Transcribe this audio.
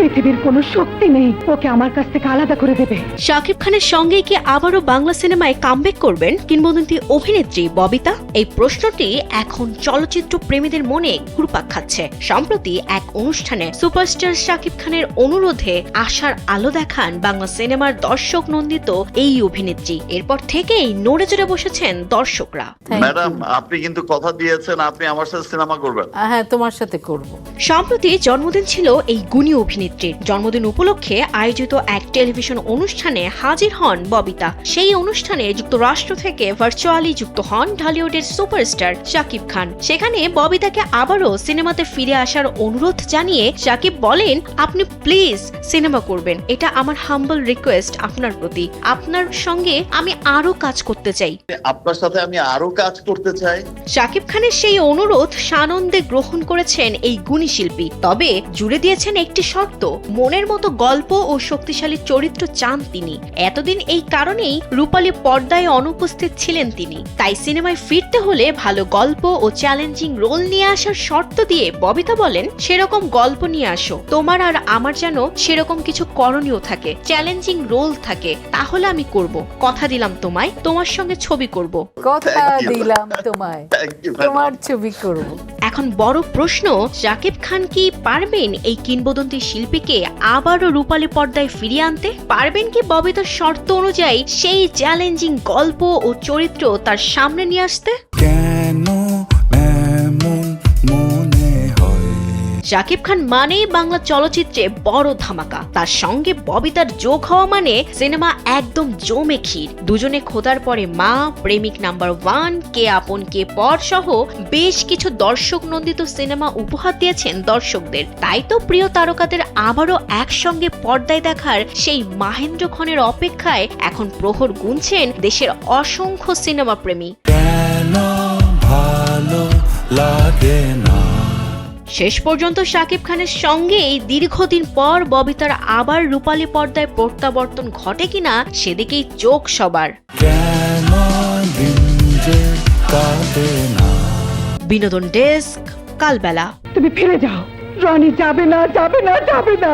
পৃথিবীর কোনো শক্তি নেই ওকে আমার কাছ থেকে আলাদা করে দেবে। শাকিব খানের সঙ্গে কি আবারও বাংলা সিনেমায় কামব্যাক করবেন কিংবদন্তি অভিনেত্রী ববিতা? এই প্রশ্নটি এখন চলচ্চিত্র প্রেমীদের মনে ঘুরপাক খাচ্ছে। সম্প্রতি এক অনুষ্ঠানে সুপারস্টার শাকিব খানের অনুরোধে আশার আলো দেখান বাংলা সিনেমার দর্শক নন্দিত এই অভিনেত্রী। এরপর থেকেই নড়ে চড়ে বসেছেন দর্শকরা। ম্যাডাম, আপনি কিন্তু কথা দিয়েছেন আপনি আমার সাথে সিনেমা করবেন। হ্যাঁ, তোমার সাথে করব। সম্প্রতি জন্মদিন ছিল এই গুণী অভিনেত্রীর। জন্মদিন উপলক্ষে আয়োজিত এক টেলিভিশন অনুষ্ঠানে হাজির হন ববিতা। সেই অনুষ্ঠানে যুক্তরাষ্ট্র থেকে ভার্চুয়ালি যুক্ত হন ঢালিউডের সুপারস্টার শাকিব খান। সেখানে ববিতাকে আবারও সিনেমাতে ফিরে আসার অনুরোধ জানিয়ে শাকিব বলেন, আপনি প্লিজ সিনেমা করবেন, এটা আমার হাম্বল রিকোয়েস্ট আপনার প্রতি। আপনার সঙ্গে আমি আরো কাজ করতে চাই। আপনার সাথে আমি আরো কাজ করতে চাই। শাকিব খানের সেই অনুরোধ সানন্দে গ্রহণ করেছেন এই গুণী শিল্পী। তবে জুড়ে দিয়েছেন একটি শর্ত, মনের মতো গল্প ও শক্তিশালী চরিত্র চান তিনি। এতদিন এই কারণেই রূপালী পর্দায় অনুপস্থিত ছিলেন তিনি। তাই সিনেমায় ফিরতে হলে ভালো গল্প ও চ্যালেঞ্জিং রোল নিয়ে আসার শর্ত দিয়ে ববিতা বলেন, সেরকম গল্প নিয়ে আসো, তোমার আর আমার যেন সেরকম কিছু করণীয় থাকে, চ্যালেঞ্জিং রোল থাকে, তাহলে আমি করব। কথা দিলাম তোমায়, তোমার সঙ্গে ছবি করব। কথা Thank you. দিলাম তোমায়, Thank you, madam. তোমার ছবি করব। এখন বড় প্রশ্ন, শাকিব খান কি পারবেন এই কিংবদন্তি শিল্পীকে আবারও রূপালী পর্দায় ফিরিয়ে আনতে? পারবেন কি ববিতার শর্ত অনুযায়ী সেই চ্যালেঞ্জিং গল্প ও চরিত্র তার সামনে নিয়ে আসতে? কেন এমন মনে হয়? শাকিব খান মানেই বাংলা চলচ্চিত্রে বড় ধামাকা। তার সঙ্গে ববিতার যোগ হওয়া মানে সিনেমা একদম জমে ক্ষীর। দুজনে খোদার পরে মা, প্রেমিক নাম্বার 1, কে আপন কে পর সহ বেশ কিছু দর্শক নন্দিত সিনেমা উপহার দিয়েছেন দর্শকদের। তাই তো প্রিয় তারকাদের আবারও একসঙ্গে পর্দায় দেখার সেই মাহেন্দ্র খনের অপেক্ষায় এখন প্রহর গুনছেন দেশের অসংখ্য সিনেমা প্রেমী। কেন ভালো লাগে না? শেষ পর্যন্ত শাকিব খানের সঙ্গেই দীর্ঘদিন পর ববিতার আবার রূপালী পর্দায় প্রত্যাবর্তন ঘটে কিনা সেদিকেই চোখ সবার। কেন দিন যে কাটে না? বিনোদন ডেস্ক, কালবেলা। তুমি ফিরে যাও, রনি যাবে না, যাবে না, যাবে না।